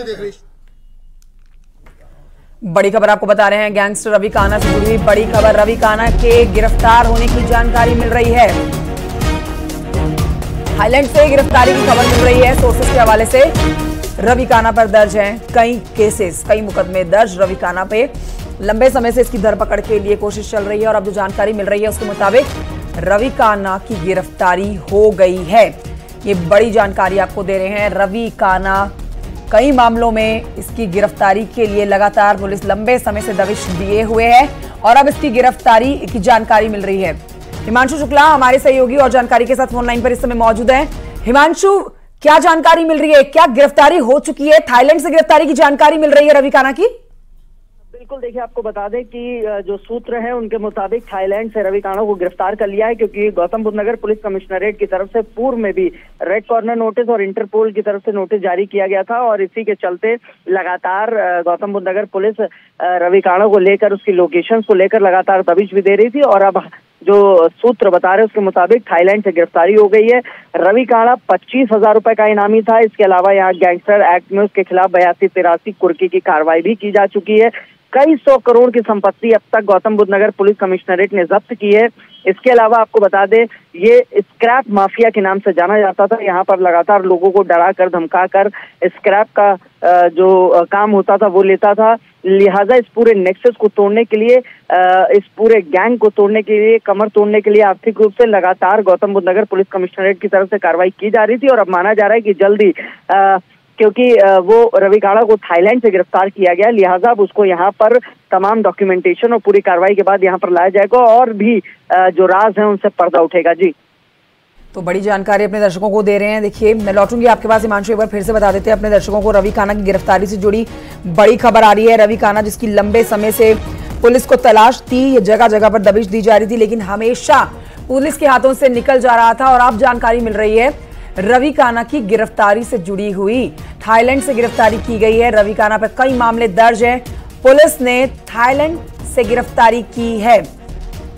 से देख रही। बड़ी खबर आपको बता रहे हैं, गैंगस्टर रवि कान्हा से जुड़ी हुई बड़ी खबर। रवि कान्हा के गिरफ्तार होने की जानकारी मिल रही है। थाईलैंड से गिरफ्तारी की खबर मिल रही है। सोर्सेस के हवाले से रवि कान्हा पर दर्ज हैं कई केसेस, कई मुकदमे दर्ज रवि कान्हा पे। लंबे समय से इसकी धरपकड़ के लिए कोशिश चल रही है और अब जो जानकारी मिल रही है उसके मुताबिक रवि कान्हा की गिरफ्तारी हो गई है। ये बड़ी जानकारी आपको दे रहे हैं। रवि कान्हा, कई मामलों में इसकी गिरफ्तारी के लिए लगातार पुलिस लंबे समय से दबिश दिए हुए है और अब इसकी गिरफ्तारी की जानकारी मिल रही है। हिमांशु शुक्ला हमारे सहयोगी और जानकारी के साथ फोन लाइन पर इस समय मौजूद हैं। हिमांशु, क्या जानकारी मिल रही है? क्या गिरफ्तारी हो चुकी है? थाईलैंड से गिरफ्तारी की जानकारी मिल रही है रवि कान्हा की? बिल्कुल, देखिए आपको बता दें कि जो सूत्र हैं उनके मुताबिक थाईलैंड से रवि कान्हा को गिरफ्तार कर लिया है, क्योंकि गौतम बुद्ध नगर पुलिस कमिश्नरेट की तरफ से पूर्व में भी रेड कॉर्नर नोटिस और इंटरपोल की तरफ से नोटिस जारी किया गया था और इसी के चलते लगातार गौतम बुद्ध नगर पुलिस रवि कान्हा को लेकर, उसकी लोकेशंस को लेकर लगातार दबिश भी दे रही थी। और अब जो सूत्र बता रहे उसके मुताबिक थाईलैंड से गिरफ्तारी हो गई है। रवि कान्हा 25,000 रुपए का इनामी था। इसके अलावा यहाँ गैंगस्टर एक्ट में उसके खिलाफ 82-83 कुर्की की कार्रवाई भी की जा चुकी है। कई 100 करोड़ की संपत्ति अब तक गौतम बुद्ध नगर पुलिस कमिश्नरेट ने जब्त की है। इसके अलावा आपको बता दें, ये स्क्रैप माफिया के नाम से जाना जाता था। यहाँ पर लगातार लोगों को डरा कर, धमका कर स्क्रैप का जो काम होता था वो लेता था। लिहाजा इस पूरे नेक्सस को तोड़ने के लिए, इस पूरे गैंग को तोड़ने के लिए, कमर तोड़ने के लिए आर्थिक रूप से लगातार गौतम बुद्ध नगर पुलिस कमिश्नरेट की तरफ से कार्रवाई की जा रही थी। और अब माना जा रहा है कि जल्दी, क्योंकि वो रवि कान्हा को थाईलैंड से गिरफ्तार किया गया, लिहाजा अब उसको यहाँ पर तमाम डॉक्यूमेंटेशन और पूरी कार्रवाई के बाद यहाँ पर लाया जाएगा और भी जो राज हैं उनसे पर्दा उठेगा। जी, तो बड़ी जानकारी अपने दर्शकों को दे रहे हैं। देखिए, मैं लौटूंगी आपके पास। हिमांशु, एक बार फिर से बता देते हैं अपने दर्शकों को, रवि कान्हा की गिरफ्तारी से जुड़ी बड़ी खबर आ रही है। रवि कान्हा, जिसकी लंबे समय से पुलिस को तलाश थी, जगह जगह पर दबिश दी जा रही थी, लेकिन हमेशा पुलिस के हाथों से निकल जा रहा था और अब जानकारी मिल रही है रवि कान्हा की गिरफ्तारी से जुड़ी हुई। थाईलैंड से गिरफ्तारी की गई है। रवि कान्हा पर कई मामले दर्ज हैं। पुलिस ने थाईलैंड से गिरफ्तारी की है।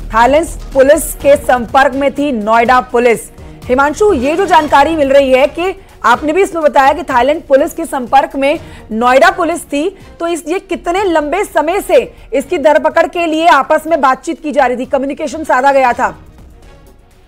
थाईलैंड पुलिस के संपर्क में थी नोएडा पुलिस। हिमांशु, ये जो जानकारी मिल रही है कि आपने भी इसमें बताया कि थाईलैंड पुलिस के संपर्क में नोएडा पुलिस थी, तो ये कितने लंबे समय से इसकी धरपकड़ के लिए आपस में बातचीत की जा रही थी, कम्युनिकेशन साधा गया था?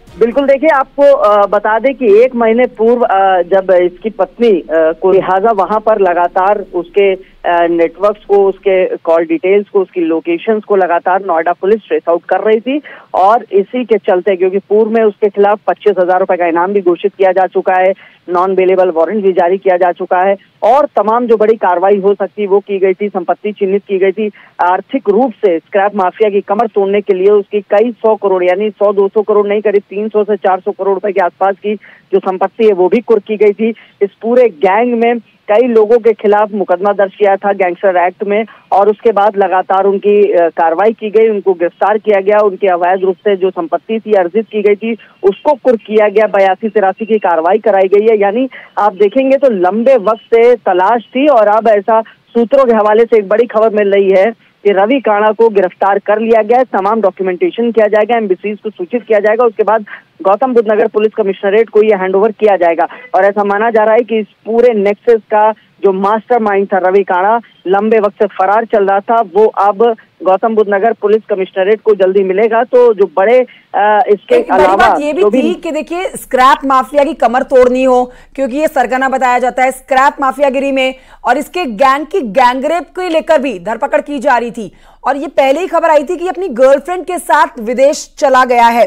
बिल्कुल, देखिए आपको बता दें कि 1 महीने पूर्व जब इसकी पत्नी को, लिहाजा वहां पर लगातार उसके नेटवर्क्स को, उसके कॉल डिटेल्स को, उसकी लोकेशंस को लगातार नोएडा पुलिस ट्रेस आउट कर रही थी। और इसी के चलते, क्योंकि पूर्व में उसके खिलाफ 25,000 रुपए का इनाम भी घोषित किया जा चुका है, नॉन बेलेबल वारंट भी जारी किया जा चुका है और तमाम जो बड़ी कार्रवाई हो सकती वो की गई थी, संपत्ति चिन्हित की गई थी। आर्थिक रूप से स्क्रैप माफिया की कमर तोड़ने के लिए उसकी कई 100 करोड़, यानी 100-200 करोड़ नहीं, करीब 300 से 400 करोड़ रुपए के आसपास की जो संपत्ति है वो भी कुर्क की गई थी। इस पूरे गैंग में कई लोगों के खिलाफ मुकदमा दर्ज किया था गैंगस्टर एक्ट में और उसके बाद लगातार उनकी कार्रवाई की गई, उनको गिरफ्तार किया गया, उनकी अवैध रूप से जो संपत्ति थी अर्जित की गई थी उसको कुर्क किया गया, 82-83 की कार्रवाई कराई गई है। यानी आप देखेंगे तो लंबे वक्त से तलाश थी और अब ऐसा सूत्रों के हवाले से एक बड़ी खबर मिल रही है कि रवि कान्हा को गिरफ्तार कर लिया गया है। तमाम डॉक्यूमेंटेशन किया जाएगा, एम्बेसीज को सूचित किया जाएगा, उसके बाद गौतम बुद्ध नगर पुलिस कमिश्नरेट को यह हैंडओवर किया जाएगा। और ऐसा माना जा रहा है कि इस पूरे नेक्सस का जो मास्टरमाइंड था रवि कान्हा, लंबे वक्त से फरार चल रहा था, वो अब गौतम बुद्ध नगर पुलिस कमिश्नरेट को जल्दी मिलेगा। तो जो बड़े इसके अलावा ये भी थी कि देखिए, स्क्रैप माफिया की कमर तोड़नी हो, क्योंकि ये सरगना बताया जाता है स्क्रैप माफियागिरी में, और इसके गैंग की गैंगरेप को लेकर भी धरपकड़ की जा रही थी। और ये पहले ही खबर आई थी कि अपनी गर्लफ्रेंड के साथ विदेश चला गया है,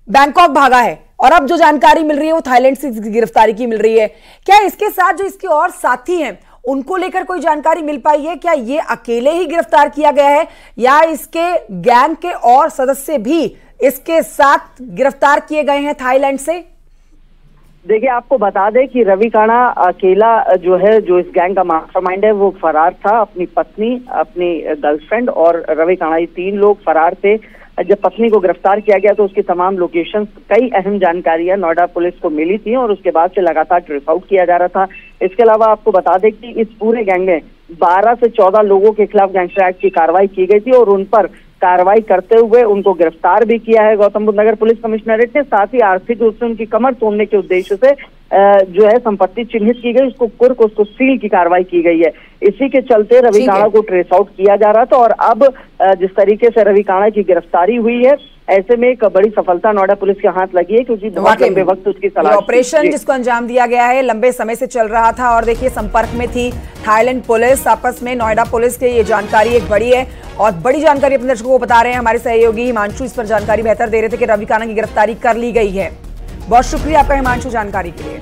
बैंकॉक भागा है, और अब जो जानकारी मिल रही है वो थाईलैंड से गिरफ्तारी की मिल रही है। क्या इसके साथ जो इसके और साथी हैं उनको लेकर कोई जानकारी मिल पाई है? क्या ये अकेले ही गिरफ्तार किया गया है या इसके गैंग के और सदस्य भी इसके साथ गिरफ्तार किए गए हैं थाईलैंड से? देखिए, आपको बता दें कि रवि कान्हा अकेला जो है, जो इस गैंग का मास्टरमाइंड है, वो फरार था। अपनी पत्नी, अपनी गर्लफ्रेंड और रवि कान्हा, ये 3 लोग फरार थे। जब पत्नी को गिरफ्तार किया गया तो उसकी तमाम लोकेशन, कई अहम जानकारियां नोएडा पुलिस को मिली थी और उसके बाद से लगातार ट्रेस आउट किया जा रहा था। इसके अलावा आपको बता दें कि इस पूरे गैंग में 12 से 14 लोगों के खिलाफ गैंगस्टर एक्ट की कार्रवाई की गई थी और उन पर कार्रवाई करते हुए उनको गिरफ्तार भी किया है गौतम बुद्ध नगर पुलिस कमिश्नरेट ने। साथ ही आर्थिक रूप से उनकी कमर तोड़ने के उद्देश्य से जो है संपत्ति चिन्हित की गई, उसको कुर्क, उसको सील की कार्रवाई की गई है। इसी के चलते रवि काणा को ट्रेस आउट किया जा रहा था और अब जिस तरीके से रवि काणा की गिरफ्तारी हुई है, ऐसे में एक बड़ी सफलता नोएडा पुलिस के हाथ लगी है, क्योंकि बहुत लंबे वक्त उसकी तलाश ऑपरेशन जिसको अंजाम दिया गया है लंबे समय से चल रहा था और देखिए संपर्क में थी थाईलैंड पुलिस आपस में। नोएडा पुलिस की ये जानकारी एक बड़ी है और बड़ी जानकारी अपने दर्शकों को बता रहे हैं हमारे सहयोगी हिमांशु, इस पर जानकारी बेहतर दे रहे थे कि रवि काणा की गिरफ्तारी कर ली गई है। बहुत शुक्रिया आपका हिमांशु जानकारी के लिए।